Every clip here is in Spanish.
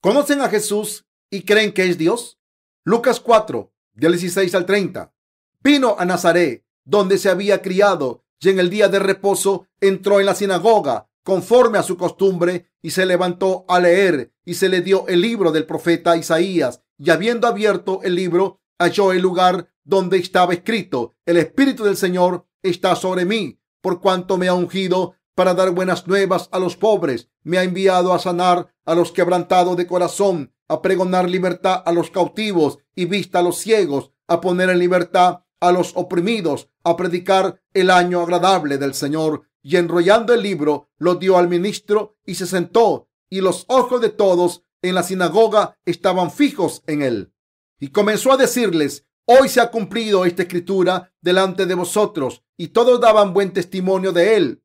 ¿Conocen a Jesús y creen que es Dios? Lucas 4, del 16 al 30. Vino a Nazaret, donde se había criado, y en el día de reposo entró en la sinagoga, conforme a su costumbre, y se levantó a leer, y se le dio el libro del profeta Isaías, y habiendo abierto el libro, halló el lugar donde estaba escrito: el Espíritu del Señor está sobre mí, por cuanto me ha ungido para dar buenas nuevas a los pobres, me ha enviado a sanar a los quebrantados de corazón, a pregonar libertad a los cautivos y vista a los ciegos, a poner en libertad a los oprimidos, a predicar el año agradable del Señor. Y enrollando el libro, lo dio al ministro y se sentó, y los ojos de todos en la sinagoga estaban fijos en él. Y comenzó a decirles: hoy se ha cumplido esta escritura delante de vosotros. Y todos daban buen testimonio de él,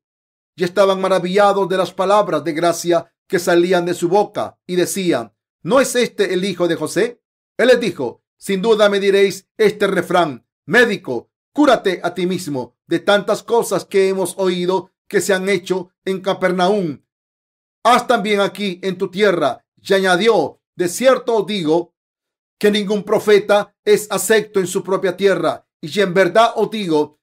y estaban maravillados de las palabras de gracia que salían de su boca, y decían: ¿no es este el hijo de José? Él les dijo: sin duda me diréis este refrán: médico, cúrate a ti mismo. De tantas cosas que hemos oído que se han hecho en Capernaum, haz también aquí en tu tierra. Y añadió: de cierto os digo que ningún profeta es acepto en su propia tierra. Y en verdad os digo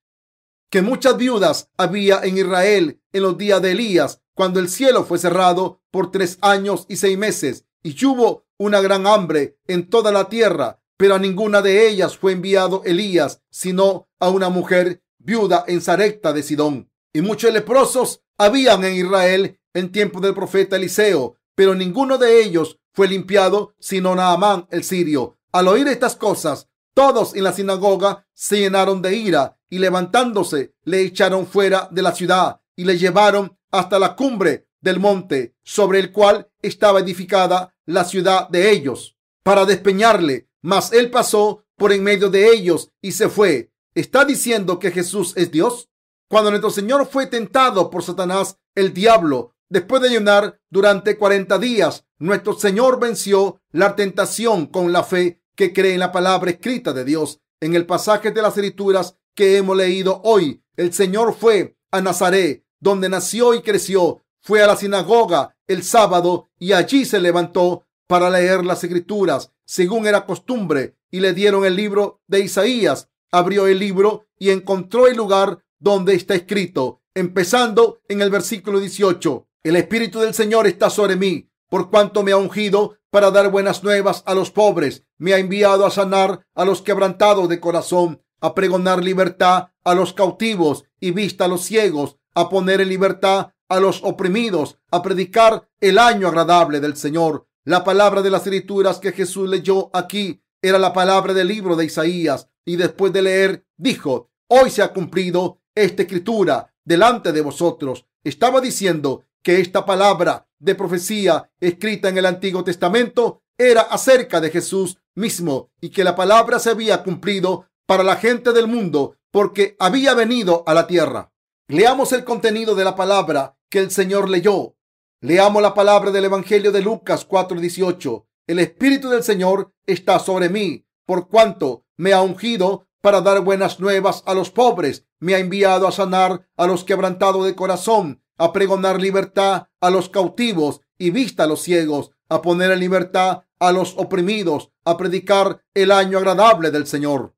que muchas viudas había en Israel en los días de Elías, cuando el cielo fue cerrado por 3 años y 6 meses, y hubo una gran hambre en toda la tierra. Pero a ninguna de ellas fue enviado Elías, sino a una mujer viuda en Sarepta de Sidón. Y muchos leprosos habían en Israel en tiempo del profeta Eliseo, pero ninguno de ellos fue limpiado, sino Naamán el sirio. Al oír estas cosas, todos en la sinagoga se llenaron de ira, y levantándose le echaron fuera de la ciudad y le llevaron hasta la cumbre del monte sobre el cual estaba edificada la ciudad de ellos, para despeñarle. Mas él pasó por en medio de ellos y se fue. ¿Está diciendo que Jesús es Dios? Cuando nuestro Señor fue tentado por Satanás, el diablo, después de ayunar durante 40 días, nuestro Señor venció la tentación con la fe que cree en la palabra escrita de Dios. En el pasaje de las Escrituras que hemos leído hoy, el Señor fue a Nazaret, donde nació y creció. Fue a la sinagoga el sábado y allí se levantó para leer las Escrituras, según era costumbre, y le dieron el libro de Isaías. Abrió el libro y encontró el lugar donde está escrito, empezando en el versículo 18: el Espíritu del Señor está sobre mí, por cuanto me ha ungido para dar buenas nuevas a los pobres, me ha enviado a sanar a los quebrantados de corazón, a pregonar libertad a los cautivos y vista a los ciegos, a poner en libertad a los oprimidos, a predicar el año agradable del Señor. La palabra de las Escrituras que Jesús leyó aquí era la palabra del libro de Isaías, y después de leer dijo: hoy se ha cumplido esta escritura delante de vosotros. Estaba diciendo que esta palabra de profecía escrita en el Antiguo Testamento era acerca de Jesús mismo, y que la palabra se había cumplido para la gente del mundo porque había venido a la tierra. Leamos el contenido de la palabra que el Señor leyó. Leamos la palabra del Evangelio de Lucas 4:18. El Espíritu del Señor está sobre mí, por cuanto me ha ungido para dar buenas nuevas a los pobres, me ha enviado a sanar a los quebrantados de corazón, a pregonar libertad a los cautivos y vista a los ciegos, a poner en libertad a los oprimidos, a predicar el año agradable del Señor.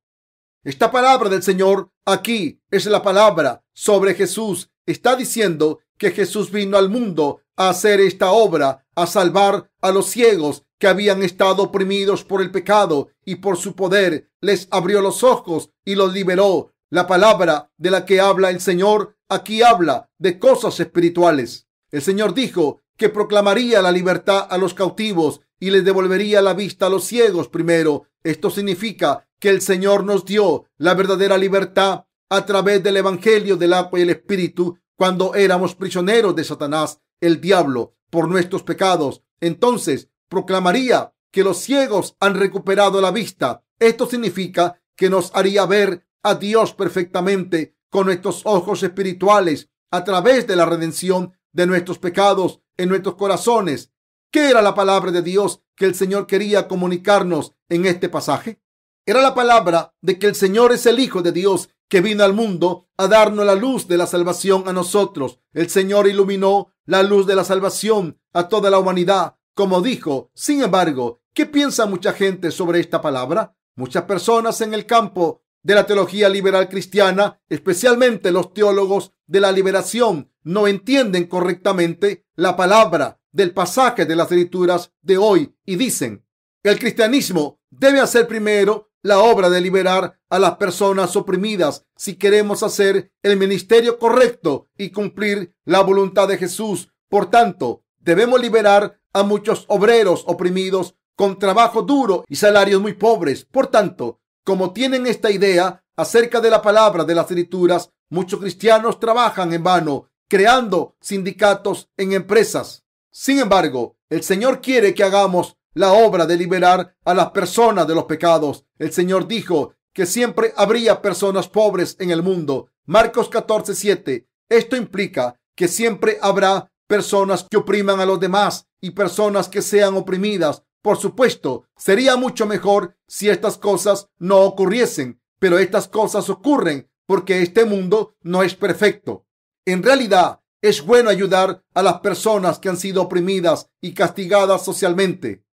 Esta palabra del Señor aquí es la palabra sobre Jesús. Está diciendo que Jesús vino al mundo a hacer esta obra, a salvar a los ciegos que habían estado oprimidos por el pecado, y por su poder les abrió los ojos y los liberó. La palabra de la que habla el Señor aquí habla de cosas espirituales. El Señor dijo que proclamaría la libertad a los cautivos y les devolvería la vista a los ciegos primero. Esto significa que el Señor nos dio la verdadera libertad a través del Evangelio del agua y el Espíritu cuando éramos prisioneros de Satanás, el diablo, por nuestros pecados. Entonces proclamaría que los ciegos han recuperado la vista. Esto significa que nos haría ver a Dios perfectamente con nuestros ojos espirituales a través de la redención de nuestros pecados en nuestros corazones. ¿Qué era la palabra de Dios que el Señor quería comunicarnos en este pasaje? Era la palabra de que el Señor es el Hijo de Dios que vino al mundo a darnos la luz de la salvación a nosotros. El Señor iluminó la luz de la salvación a toda la humanidad como dijo. Sin embargo, ¿qué piensa mucha gente sobre esta palabra? Muchas personas en el campo de la teología liberal cristiana, especialmente los teólogos de la liberación, no entienden correctamente la palabra del pasaje de las Escrituras de hoy y dicen: el cristianismo debe hacer primero la obra de liberar a las personas oprimidas si queremos hacer el ministerio correcto y cumplir la voluntad de Jesús. Por tanto, debemos liberar a muchos obreros oprimidos con trabajo duro y salarios muy pobres. Por tanto, como tienen esta idea acerca de la palabra de las Escrituras, muchos cristianos trabajan en vano, creando sindicatos en empresas. Sin embargo, el Señor quiere que hagamos la obra de liberar a las personas de los pecados. El Señor dijo que siempre habría personas pobres en el mundo. Marcos 14:7. Esto implica que siempre habrá personas que opriman a los demás y personas que sean oprimidas. Por supuesto, sería mucho mejor si estas cosas no ocurriesen, pero estas cosas ocurren porque este mundo no es perfecto. En realidad, es bueno ayudar a las personas que han sido oprimidas y castigadas socialmente.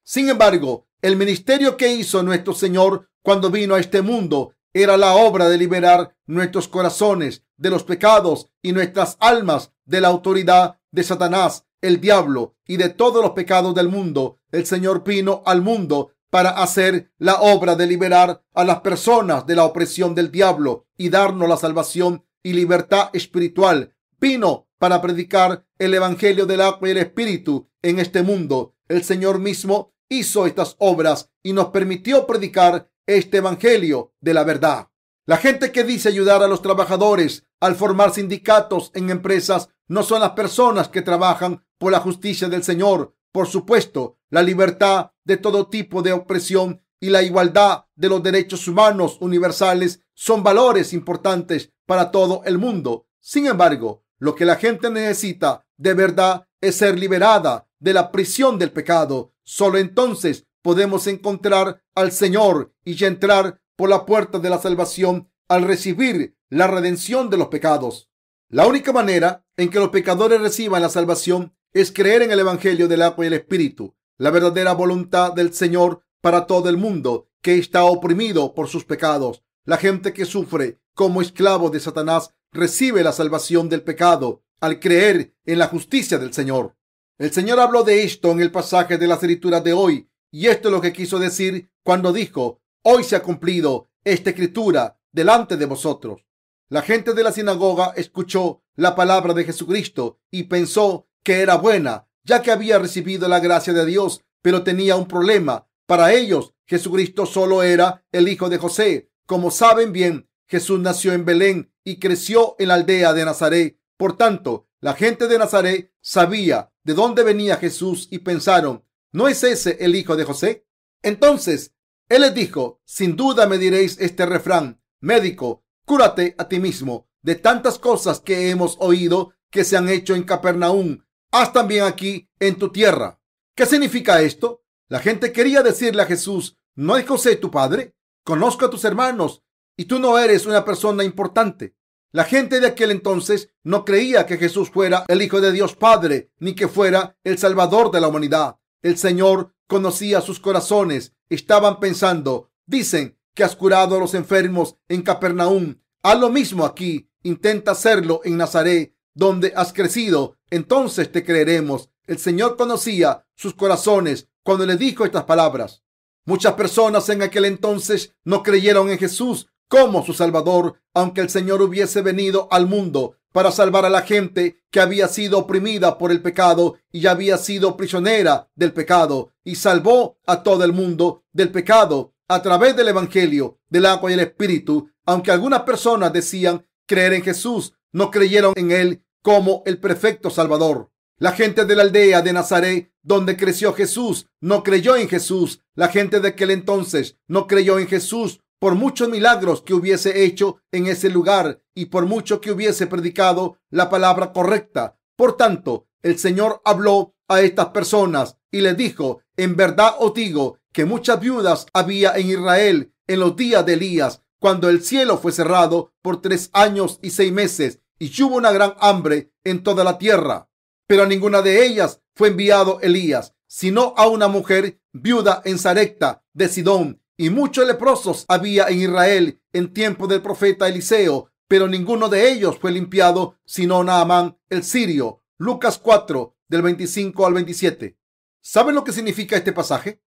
Sin embargo, el ministerio que hizo nuestro Señor cuando vino a este mundo era la obra de liberar nuestros corazones de los pecados y nuestras almas de la autoridad de Satanás, el diablo, y de todos los pecados del mundo. El Señor vino al mundo para hacer la obra de liberar a las personas de la opresión del diablo y darnos la salvación y libertad espiritual. Vino para predicar el evangelio del agua y el espíritu en este mundo. El Señor mismo hizo estas obras y nos permitió predicar este evangelio de la verdad. La gente que dice ayudar a los trabajadores al formar sindicatos en empresas no son las personas que trabajan por la justicia del Señor. Por supuesto, la libertad de todo tipo de opresión y la igualdad de los derechos humanos universales son valores importantes para todo el mundo. Sin embargo, lo que la gente necesita de verdad es ser liberada de la prisión del pecado. Solo entonces podemos encontrar al Señor y entrar por la puerta de la salvación al recibir la redención de los pecados. La única manera en que los pecadores reciban la salvación es creer en el evangelio del agua y el espíritu, la verdadera voluntad del Señor para todo el mundo que está oprimido por sus pecados. La gente que sufre como esclavo de Satanás recibe la salvación del pecado al creer en la justicia del Señor. El Señor habló de esto en el pasaje de las Escrituras de hoy, y esto es lo que quiso decir cuando dijo: hoy se ha cumplido esta escritura delante de vosotros. La gente de la sinagoga escuchó la palabra de Jesucristo y pensó que era buena, ya que había recibido la gracia de Dios, pero tenía un problema. Para ellos, Jesucristo solo era el hijo de José. Como saben bien, Jesús nació en Belén y creció en la aldea de Nazaret. Por tanto, la gente de Nazaret sabía de dónde venía Jesús y pensaron: ¿no es ese el hijo de José? Entonces, él les dijo: sin duda me diréis este refrán: médico, cúrate a ti mismo. De tantas cosas que hemos oído que se han hecho en Capernaum, haz también aquí en tu tierra. ¿Qué significa esto? La gente quería decirle a Jesús: ¿no es José tu padre? Conozco a tus hermanos y tú no eres una persona importante. La gente de aquel entonces no creía que Jesús fuera el Hijo de Dios Padre, ni que fuera el Salvador de la humanidad. El Señor conocía sus corazones. Estaban pensando: dicen que has curado a los enfermos en Capernaum. Haz lo mismo aquí. Intenta hacerlo en Nazaret, donde has crecido. Entonces te creeremos. El Señor conocía sus corazones cuando le dijo estas palabras. Muchas personas en aquel entonces no creyeron en Jesús como su Salvador, aunque el Señor hubiese venido al mundo para salvar a la gente que había sido oprimida por el pecado y ya había sido prisionera del pecado, y salvó a todo el mundo del pecado a través del evangelio del agua y el espíritu. Aunque algunas personas decían creer en Jesús, no creyeron en él como el perfecto Salvador. La gente de la aldea de Nazaret, donde creció Jesús, no creyó en Jesús. La gente de aquel entonces no creyó en Jesús por muchos milagros que hubiese hecho en ese lugar y por mucho que hubiese predicado la palabra correcta. Por tanto, el Señor habló a estas personas y les dijo: en verdad os digo que muchas viudas había en Israel en los días de Elías, cuando el cielo fue cerrado por 3 años y 6 meses y hubo una gran hambre en toda la tierra. Pero a ninguna de ellas fue enviado Elías, sino a una mujer viuda en Sarepta de Sidón. Y muchos leprosos había en Israel en tiempo del profeta Eliseo, pero ninguno de ellos fue limpiado, sino Naamán el sirio. Lucas 4, del 25 al 27. ¿Saben lo que significa este pasaje?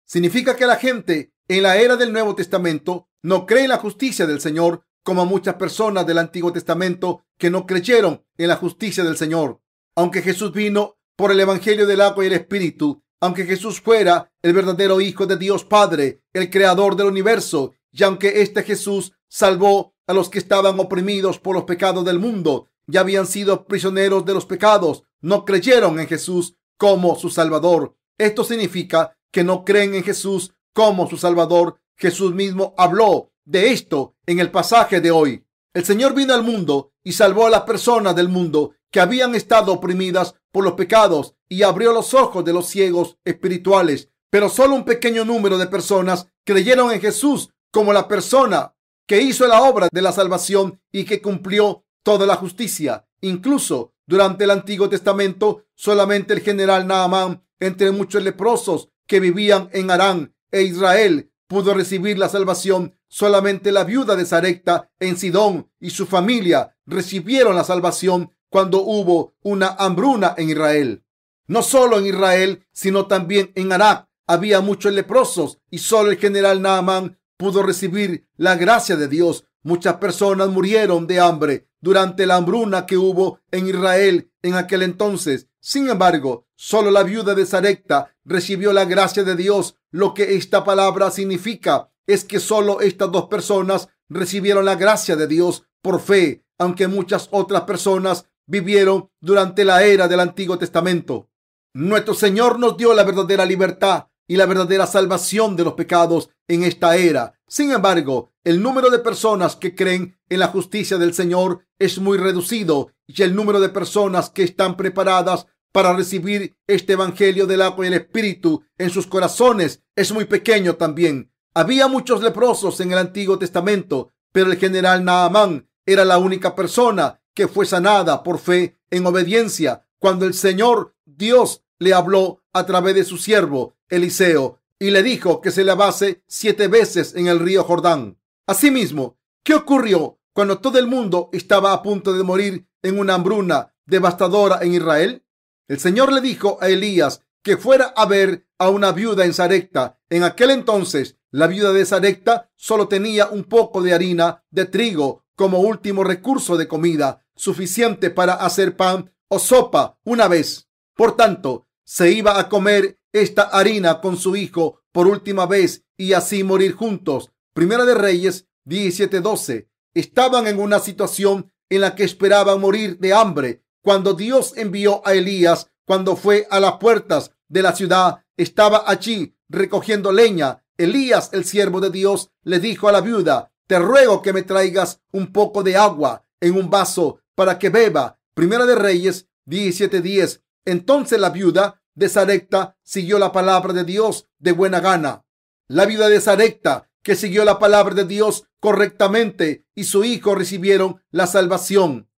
Significa que la gente en la era del Nuevo Testamento no cree en la justicia del Señor, como muchas personas del Antiguo Testamento que no creyeron en la justicia del Señor. Aunque Jesús vino por el Evangelio del agua y el Espíritu, aunque Jesús fuera el verdadero Hijo de Dios Padre, el Creador del universo, y aunque este Jesús salvó a los que estaban oprimidos por los pecados del mundo, ya habían sido prisioneros de los pecados, no creyeron en Jesús como su Salvador. Esto significa que no creen en Jesús como su Salvador. Jesús mismo habló de esto en el pasaje de hoy. El Señor vino al mundo y salvó a las personas del mundo que habían estado oprimidas por los pecados y abrió los ojos de los ciegos espirituales. Pero solo un pequeño número de personas creyeron en Jesús como la persona que hizo la obra de la salvación y que cumplió toda la justicia. Incluso durante el Antiguo Testamento, solamente el general Naamán, entre muchos leprosos que vivían en Harán e Israel, pudo recibir la salvación. Solamente la viuda de Sarepta en Sidón y su familia recibieron la salvación cuando hubo una hambruna en Israel. No solo en Israel, sino también en Harán había muchos leprosos y solo el general Naamán pudo recibir la gracia de Dios. Muchas personas murieron de hambre durante la hambruna que hubo en Israel en aquel entonces. Sin embargo, solo la viuda de Sarepta recibió la gracia de Dios. Lo que esta palabra significa es que solo estas dos personas recibieron la gracia de Dios por fe, aunque muchas otras personas vivieron durante la era del Antiguo Testamento. Nuestro Señor nos dio la verdadera libertad y la verdadera salvación de los pecados en esta era. Sin embargo, el número de personas que creen en la justicia del Señor es muy reducido y el número de personas que están preparadas para recibir este evangelio del agua y el Espíritu en sus corazones es muy pequeño también. Había muchos leprosos en el Antiguo Testamento, pero el general Naamán era la única persona que fue sanada por fe en obediencia cuando el Señor Dios le habló a través de su siervo Eliseo y le dijo que se lavase 7 veces en el río Jordán. Asimismo, ¿qué ocurrió cuando todo el mundo estaba a punto de morir en una hambruna devastadora en Israel? El Señor le dijo a Elías que fuera a ver a una viuda en Sarepta. En aquel entonces, la viuda de Sarepta solo tenía un poco de harina de trigo como último recurso de comida, suficiente para hacer pan o sopa una vez. Por tanto, se iba a comer esta harina con su hijo por última vez y así morir juntos. Primera de Reyes 17:12. Estaban en una situación en la que esperaban morir de hambre cuando Dios envió a Elías. Cuando fue a las puertas de la ciudad, estaba allí recogiendo leña. Elías, el siervo de Dios, le dijo a la viuda: te ruego que me traigas un poco de agua en un vaso para que beba. Primera de Reyes 17:10. Entonces la viuda de Sarepta siguió la palabra de Dios de buena gana. La viuda de Sarepta que siguió la palabra de Dios correctamente y su hijo recibieron la salvación.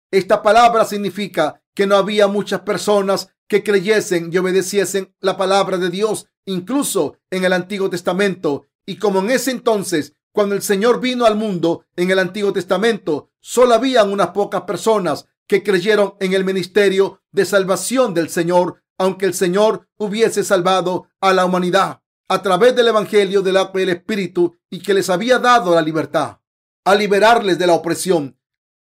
Esta palabra significa que no había muchas personas que creyesen y obedeciesen la palabra de Dios, incluso en el Antiguo Testamento. Y como en ese entonces, cuando el Señor vino al mundo en el Antiguo Testamento, solo habían unas pocas personas que creyeron en el ministerio de salvación del Señor, aunque el Señor hubiese salvado a la humanidad a través del evangelio del agua y el Espíritu y que les había dado la libertad, a liberarles de la opresión.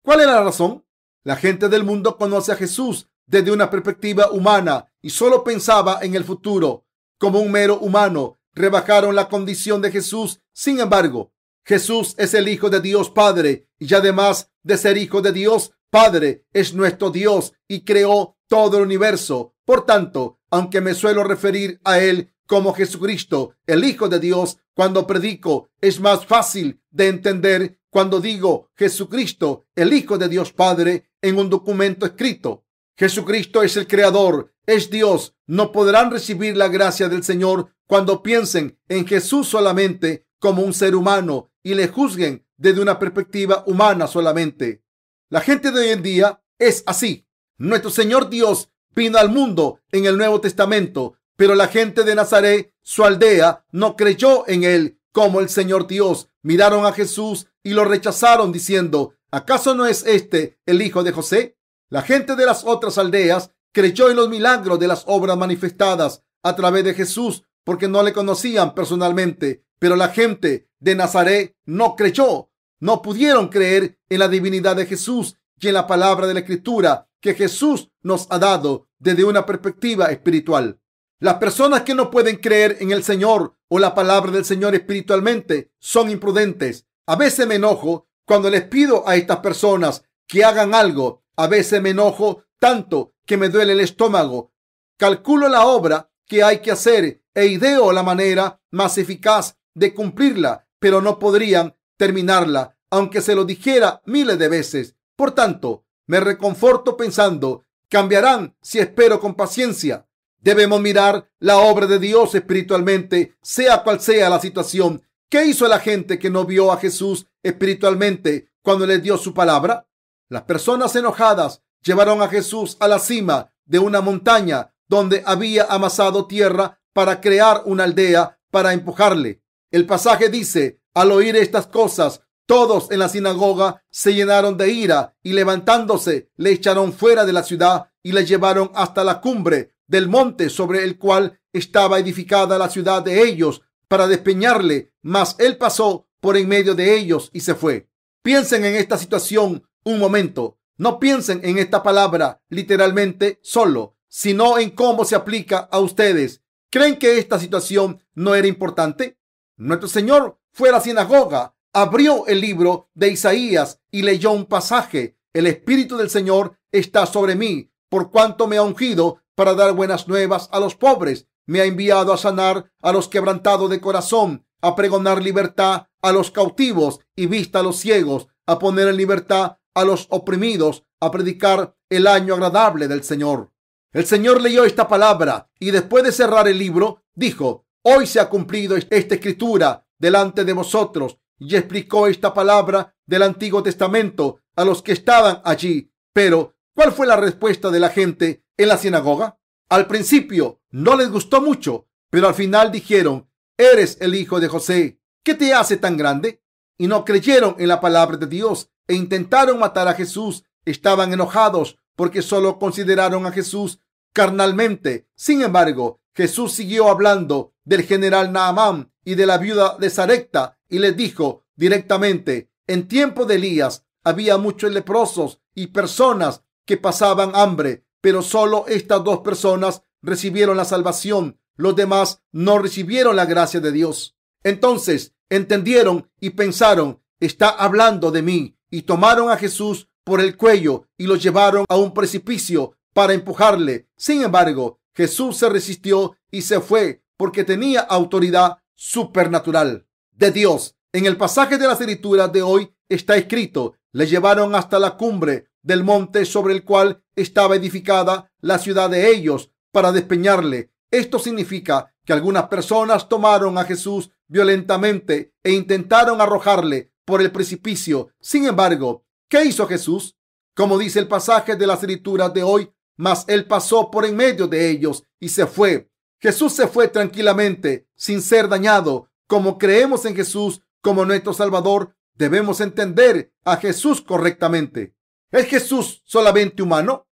¿Cuál era la razón? La gente del mundo conoce a Jesús desde una perspectiva humana y solo pensaba en el futuro. Como un mero humano, rebajaron la condición de Jesús. Sin embargo, Jesús es el Hijo de Dios Padre y además de ser Hijo de Dios Padre, es nuestro Dios y creó todo el universo. Por tanto, aunque me suelo referir a Él como Jesucristo, el Hijo de Dios, cuando predico, es más fácil de entender cuando digo Jesucristo, el Hijo de Dios Padre, en un documento escrito. Jesucristo es el Creador, es Dios. No podrán recibir la gracia del Señor cuando piensen en Jesús solamente como un ser humano y le juzguen desde una perspectiva humana solamente. La gente de hoy en día es así. Nuestro Señor Dios vino al mundo en el Nuevo Testamento, pero la gente de Nazaret, su aldea, no creyó en él como el Señor Dios. Miraron a Jesús y lo rechazaron diciendo: ¿acaso no es este el hijo de José? La gente de las otras aldeas creyó en los milagros de las obras manifestadas a través de Jesús porque no le conocían personalmente, pero la gente de Nazaret no creyó. No pudieron creer en la divinidad de Jesús y en la palabra de la Escritura que Jesús nos ha dado desde una perspectiva espiritual. Las personas que no pueden creer en el Señor o la palabra del Señor espiritualmente son imprudentes. A veces me enojo cuando les pido a estas personas que hagan algo. A veces me enojo tanto que me duele el estómago. Calculo la obra que hay que hacer e ideo la manera más eficaz de cumplirla, pero no podrían terminarla, aunque se lo dijera miles de veces. Por tanto, me reconforto pensando: cambiarán si espero con paciencia. Debemos mirar la obra de Dios espiritualmente, sea cual sea la situación. ¿Qué hizo la gente que no vio a Jesús espiritualmente cuando les dio su palabra? Las personas enojadas llevaron a Jesús a la cima de una montaña donde había amasado tierra para crear una aldea para empujarle. El pasaje dice: al oír estas cosas, todos en la sinagoga se llenaron de ira y levantándose le echaron fuera de la ciudad y le llevaron hasta la cumbre del monte sobre el cual estaba edificada la ciudad de ellos para despeñarle, mas él pasó por en medio de ellos y se fue. Piensen en esta situación un momento. No piensen en esta palabra literalmente solo, sino en cómo se aplica a ustedes. ¿Creen que esta situación no era importante? Nuestro Señor fue a la sinagoga, abrió el libro de Isaías y leyó un pasaje: el Espíritu del Señor está sobre mí, por cuanto me ha ungido para dar buenas nuevas a los pobres. Me ha enviado a sanar a los quebrantados de corazón, a pregonar libertad a los cautivos y vista a los ciegos, a poner en libertad a los oprimidos, a predicar el año agradable del Señor. El Señor leyó esta palabra y después de cerrar el libro dijo: hoy se ha cumplido esta escritura delante de vosotros. Y explicó esta palabra del Antiguo Testamento a los que estaban allí. Pero, ¿cuál fue la respuesta de la gente en la sinagoga? Al principio no les gustó mucho, pero al final dijeron: eres el hijo de José. ¿Qué te hace tan grande? Y no creyeron en la palabra de Dios e intentaron matar a Jesús. Estaban enojados porque solo consideraron a Jesús carnalmente. Sin embargo, Jesús siguió hablando del general Naamán y de la viuda de Sarepta y les dijo directamente: en tiempo de Elías había muchos leprosos y personas que pasaban hambre, pero solo estas dos personas recibieron la salvación. Los demás no recibieron la gracia de Dios. Entonces entendieron y pensaron: está hablando de mí. Y tomaron a Jesús por el cuello y lo llevaron a un precipicio para empujarle. Sin embargo, Jesús se resistió y se fue porque tenía autoridad supernatural de Dios. En el pasaje de las Escrituras de hoy está escrito: le llevaron hasta la cumbre del monte sobre el cual estaba edificada la ciudad de ellos para despeñarle. Esto significa que algunas personas tomaron a Jesús violentamente e intentaron arrojarle por el precipicio. Sin embargo, ¿qué hizo Jesús? Como dice el pasaje de las Escrituras de hoy: mas él pasó por en medio de ellos y se fue. Jesús se fue tranquilamente, sin ser dañado. Como creemos en Jesús como nuestro Salvador, debemos entender a Jesús correctamente. ¿Es Jesús solamente humano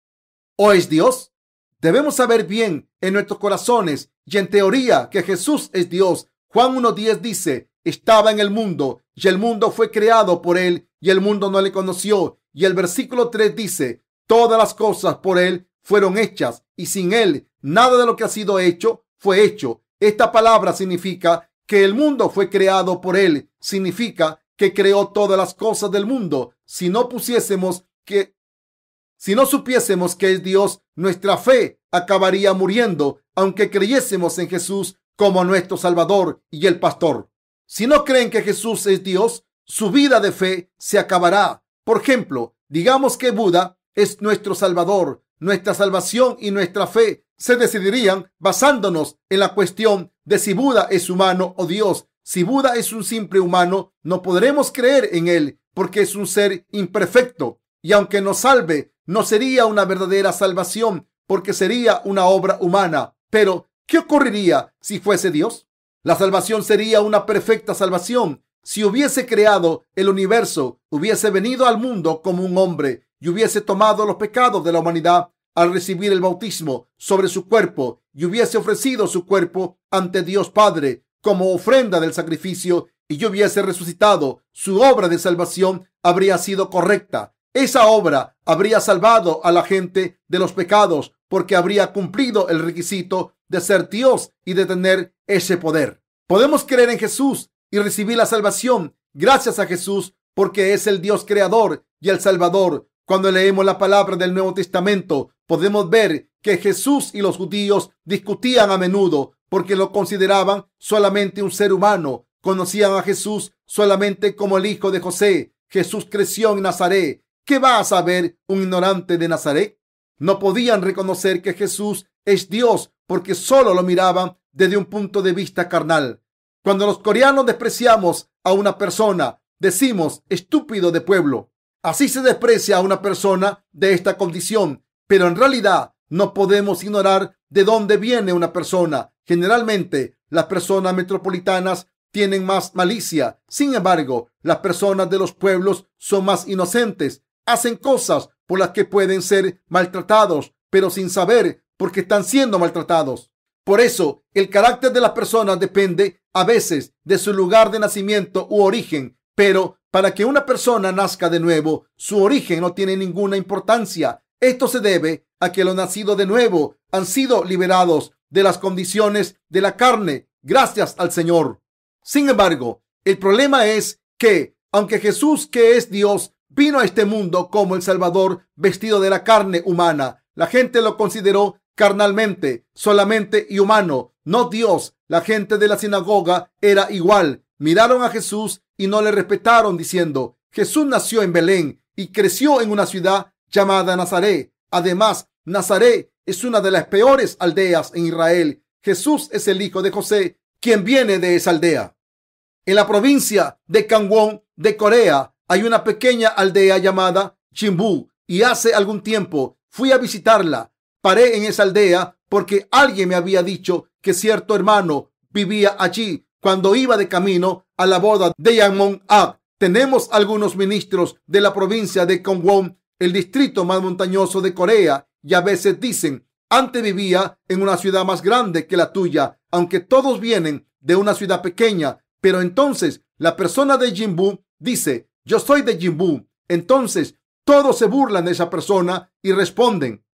o es Dios? Debemos saber bien en nuestros corazones y en teoría que Jesús es Dios. Juan 1:10 dice: estaba en el mundo y el mundo fue creado por él y el mundo no le conoció. Y el versículo 3 dice: todas las cosas por él fueron hechas y sin él nada de lo que ha sido hecho fue hecho. Esta palabra significa que el mundo fue creado por él. Significa que creó todas las cosas del mundo. Si no supiésemos que es Dios, nuestra fe acabaría muriendo, aunque creyésemos en Jesús como nuestro Salvador y el pastor. Si no creen que Jesús es Dios, su vida de fe se acabará. Por ejemplo, digamos que Buda es nuestro Salvador. Nuestra salvación y nuestra fe se decidirían basándonos en la cuestión de si Buda es humano o Dios. Si Buda es un simple humano, no podremos creer en él porque es un ser imperfecto. Y aunque nos salve, no sería una verdadera salvación porque sería una obra humana. Pero, ¿qué ocurriría si fuese Dios? La salvación sería una perfecta salvación. Si hubiese creado el universo, hubiese venido al mundo como un hombre y hubiese tomado los pecados de la humanidad al recibir el bautismo sobre su cuerpo y hubiese ofrecido su cuerpo ante Dios Padre como ofrenda del sacrificio y hubiese resucitado, su obra de salvación habría sido correcta. Esa obra habría salvado a la gente de los pecados porque habría cumplido el requisito de ser Dios y de tener ese poder. Podemos creer en Jesús y recibir la salvación gracias a Jesús porque es el Dios creador y el Salvador. Cuando leemos la palabra del Nuevo Testamento, podemos ver que Jesús y los judíos discutían a menudo porque lo consideraban solamente un ser humano. Conocían a Jesús solamente como el hijo de José. Jesús creció en Nazaret. ¿Qué va a saber un ignorante de Nazaret? No podían reconocer que Jesús es Dios porque solo lo miraban desde un punto de vista carnal. Cuando los coreanos despreciamos a una persona, decimos estúpido de pueblo. Así se desprecia a una persona de esta condición, pero en realidad no podemos ignorar de dónde viene una persona. Generalmente, las personas metropolitanas tienen más malicia. Sin embargo, las personas de los pueblos son más inocentes. Hacen cosas por las que pueden ser maltratados, pero sin saber por qué están siendo maltratados. Por eso, el carácter de las personas depende a veces de su lugar de nacimiento u origen. Pero para que una persona nazca de nuevo, su origen no tiene ninguna importancia. Esto se debe a que los nacidos de nuevo han sido liberados de las condiciones de la carne gracias al Señor. Sin embargo, el problema es que, aunque Jesús, que es Dios, vino a este mundo como el Salvador vestido de la carne humana, la gente lo consideró carnalmente, solamente y humano, no Dios. La gente de la sinagoga era igual. Miraron a Jesús y no le respetaron, diciendo: Jesús nació en Belén y creció en una ciudad llamada Nazaret. Además, Nazaret es una de las peores aldeas en Israel. Jesús es el hijo de José, quien viene de esa aldea. En la provincia de Gangwon de Corea hay una pequeña aldea llamada Jinbu y hace algún tiempo fui a visitarla. Paré en esa aldea porque alguien me había dicho que cierto hermano vivía allí cuando iba de camino a la boda de Yangmon-ak. Tenemos algunos ministros de la provincia de Gangwon, el distrito más montañoso de Corea, y a veces dicen: antes vivía en una ciudad más grande que la tuya, aunque todos vienen de una ciudad pequeña. Pero entonces la persona de Jinbu dice: yo soy de Jinbu. Entonces todos se burlan de esa persona y responden: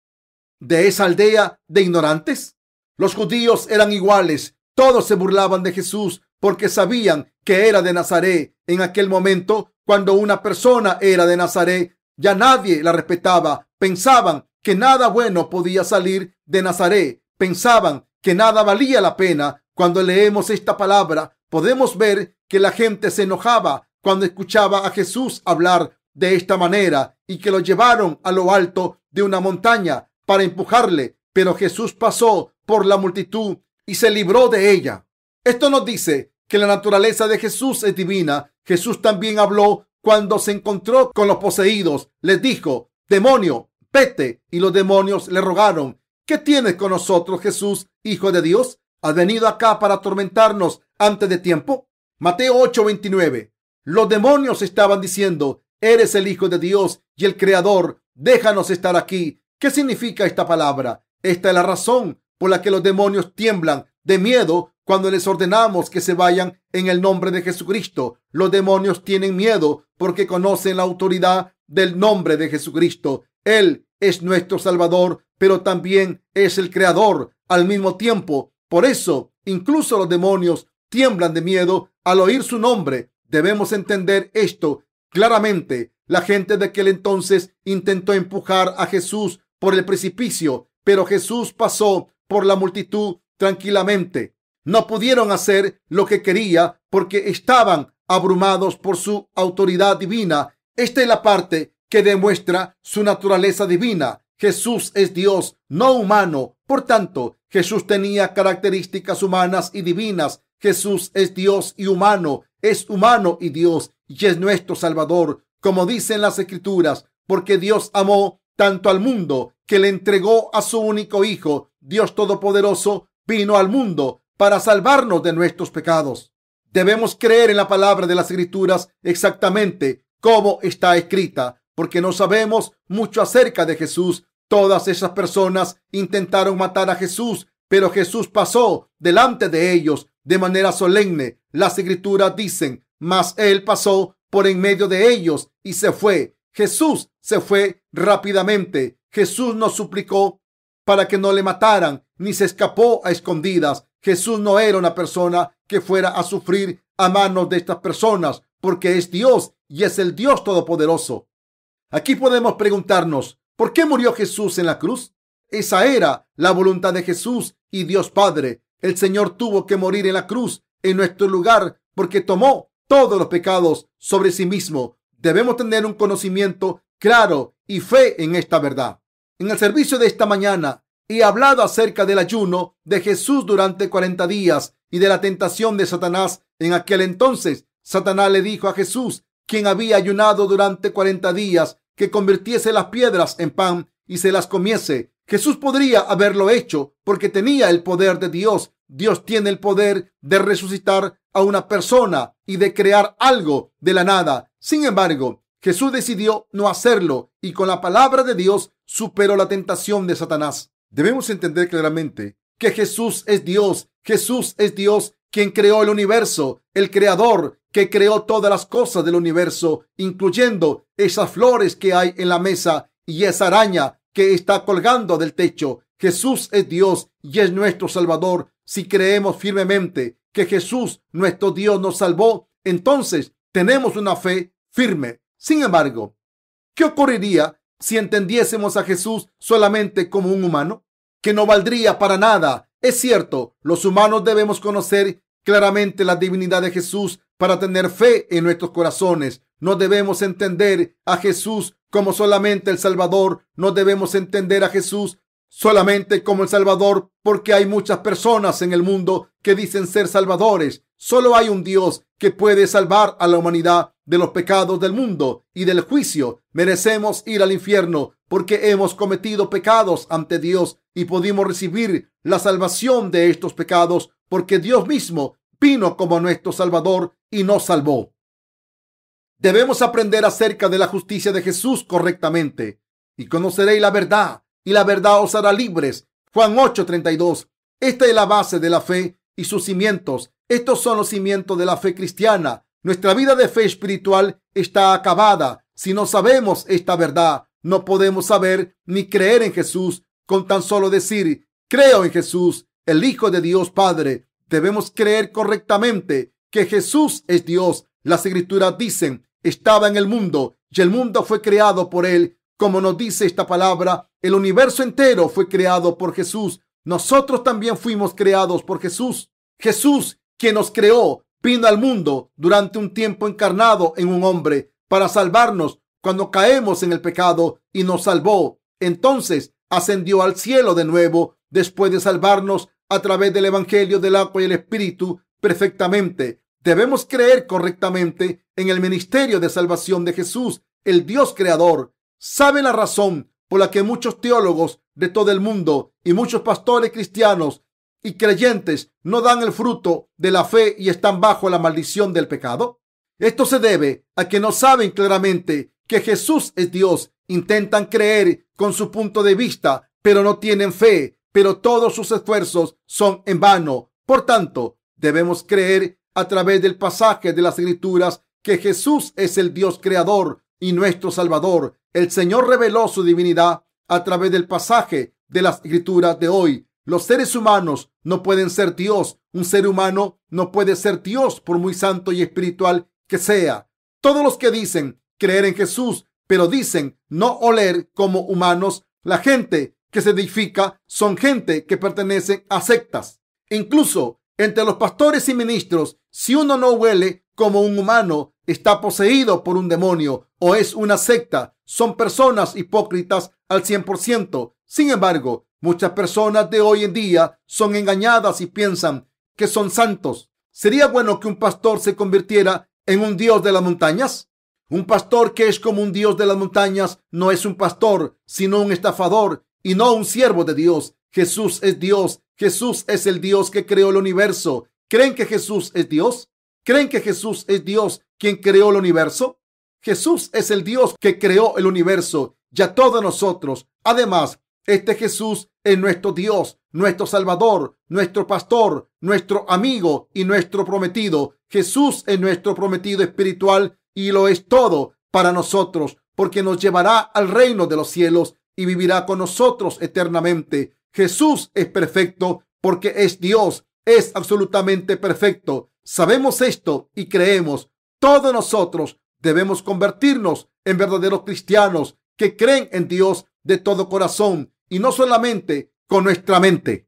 ¿de esa aldea de ignorantes? Los judíos eran iguales. Todos se burlaban de Jesús porque sabían que era de Nazaret. En aquel momento, cuando una persona era de Nazaret, ya nadie la respetaba. Pensaban que nada bueno podía salir de Nazaret. Pensaban que nada valía la pena. Cuando leemos esta palabra, podemos ver que la gente se enojaba cuando escuchaba a Jesús hablar de esta manera y que lo llevaron a lo alto de una montaña para empujarle. Pero Jesús pasó por la multitud y se libró de ella. Esto nos dice que la naturaleza de Jesús es divina. Jesús también habló cuando se encontró con los poseídos. Les dijo: demonio, vete. Y los demonios le rogaron: ¿qué tienes con nosotros, Jesús, Hijo de Dios? ¿Has venido acá para atormentarnos antes de tiempo? Mateo 8:29. Los demonios estaban diciendo: eres el Hijo de Dios y el Creador. Déjanos estar aquí. ¿Qué significa esta palabra? Esta es la razón por la que los demonios tiemblan de miedo cuando les ordenamos que se vayan en el nombre de Jesucristo. Los demonios tienen miedo porque conocen la autoridad del nombre de Jesucristo. Él es nuestro Salvador, pero también es el Creador al mismo tiempo. Por eso, incluso los demonios tiemblan de miedo al oír su nombre. Debemos entender esto claramente. La gente de aquel entonces intentó empujar a Jesús por el precipicio, pero Jesús pasó por la multitud tranquilamente. No pudieron hacer lo que quería porque estaban abrumados por su autoridad divina. Esta es la parte que demuestra su naturaleza divina. Jesús es Dios, no humano. Por tanto, Jesús tenía características humanas y divinas. Jesús es Dios y humano. Es humano y Dios, y es nuestro Salvador, como dicen las Escrituras, porque Dios amó tanto al mundo que le entregó a su único Hijo. Dios Todopoderoso vino al mundo para salvarnos de nuestros pecados. Debemos creer en la palabra de las Escrituras exactamente como está escrita, porque no sabemos mucho acerca de Jesús. Todas esas personas intentaron matar a Jesús, pero Jesús pasó delante de ellos de manera solemne. Las Escrituras dicen, mas Él pasó por en medio de ellos y se fue. Jesús se fue rápidamente. Jesús no suplicó para que no le mataran, ni se escapó a escondidas. Jesús no era una persona que fuera a sufrir a manos de estas personas, porque es Dios y es el Dios Todopoderoso. Aquí podemos preguntarnos, ¿por qué murió Jesús en la cruz? Esa era la voluntad de Jesús y Dios Padre. El Señor tuvo que morir en la cruz en nuestro lugar porque tomó todos los pecados sobre sí mismo. Debemos tener un conocimiento claro y fe en esta verdad. En el servicio de esta mañana he hablado acerca del ayuno de Jesús durante 40 días y de la tentación de Satanás. En aquel entonces, Satanás le dijo a Jesús, quien había ayunado durante 40 días, que convirtiese las piedras en pan y se las comiese. Jesús podría haberlo hecho porque tenía el poder de Dios. Dios tiene el poder de resucitar a una persona y de crear algo de la nada. Sin embargo, Jesús decidió no hacerlo y con la palabra de Dios superó la tentación de Satanás. Debemos entender claramente que Jesús es Dios. Jesús es Dios quien creó el universo, el creador que creó todas las cosas del universo, incluyendo esas flores que hay en la mesa y esa araña que está colgando del techo. Jesús es Dios y es nuestro Salvador. Si creemos firmemente que Jesús, nuestro Dios, nos salvó, entonces tenemos una fe firme. Sin embargo, ¿qué ocurriría si entendiésemos a Jesús solamente como un humano? Que no valdría para nada. Es cierto, los humanos debemos conocer claramente la divinidad de Jesús para tener fe en nuestros corazones. No debemos entender a Jesús como solamente el Salvador. No debemos entender a Jesús solamente como el Salvador, porque hay muchas personas en el mundo que dicen ser salvadores. Solo hay un Dios que puede salvar a la humanidad de los pecados del mundo y del juicio. Merecemos ir al infierno porque hemos cometido pecados ante Dios y pudimos recibir la salvación de estos pecados porque Dios mismo vino como nuestro Salvador y nos salvó. Debemos aprender acerca de la justicia de Jesús correctamente. Y conoceréis la verdad, y la verdad os hará libres. Juan 8:32. Esta es la base de la fe y sus cimientos. Estos son los cimientos de la fe cristiana. Nuestra vida de fe espiritual está acabada. Si no sabemos esta verdad, no podemos saber ni creer en Jesús. Con tan solo decir, creo en Jesús, el Hijo de Dios Padre. Debemos creer correctamente que Jesús es Dios. Las Escrituras dicen, estaba en el mundo y el mundo fue creado por él. Como nos dice esta palabra, el universo entero fue creado por Jesús. Nosotros también fuimos creados por Jesús. Jesús, quien nos creó, vino al mundo durante un tiempo encarnado en un hombre para salvarnos cuando caemos en el pecado y nos salvó. Entonces ascendió al cielo de nuevo después de salvarnos a través del Evangelio del agua y el Espíritu perfectamente. Debemos creer correctamente en el ministerio de salvación de Jesús, el Dios creador. ¿Sabe la razón por la que muchos teólogos de todo el mundo y muchos pastores cristianos y creyentes no dan el fruto de la fe y están bajo la maldición del pecado? Esto se debe a que no saben claramente que Jesús es Dios. Intentan creer con su punto de vista, pero no tienen fe, pero todos sus esfuerzos son en vano. Por tanto, debemos creer a través del pasaje de las Escrituras que Jesús es el Dios creador y nuestro Salvador. El Señor reveló su divinidad a través del pasaje de las Escrituras de hoy. Los seres humanos no pueden ser Dios. Un ser humano no puede ser Dios por muy santo y espiritual que sea. Todos los que dicen creer en Jesús, pero dicen no oler como humanos, la gente que se edifica son gente que pertenecen a sectas. Incluso entre los pastores y ministros, si uno no huele como un humano, está poseído por un demonio o es una secta. Son personas hipócritas al 100%. Sin embargo, muchas personas de hoy en día son engañadas y piensan que son santos. ¿Sería bueno que un pastor se convirtiera en un dios de las montañas? Un pastor que es como un dios de las montañas no es un pastor, sino un estafador y no un siervo de Dios. Jesús es Dios. Jesús es el Dios que creó el universo. ¿Creen que Jesús es Dios? ¿Creen que Jesús es Dios quien creó el universo? Jesús es el Dios que creó el universo y a todos nosotros. Además, este Jesús es nuestro Dios, nuestro Salvador, nuestro pastor, nuestro amigo y nuestro prometido. Jesús es nuestro prometido espiritual y lo es todo para nosotros, porque nos llevará al reino de los cielos y vivirá con nosotros eternamente. Jesús es perfecto porque es Dios, es absolutamente perfecto. Sabemos esto y creemos. Todos nosotros debemos convertirnos en verdaderos cristianos que creen en Dios de todo corazón y no solamente con nuestra mente.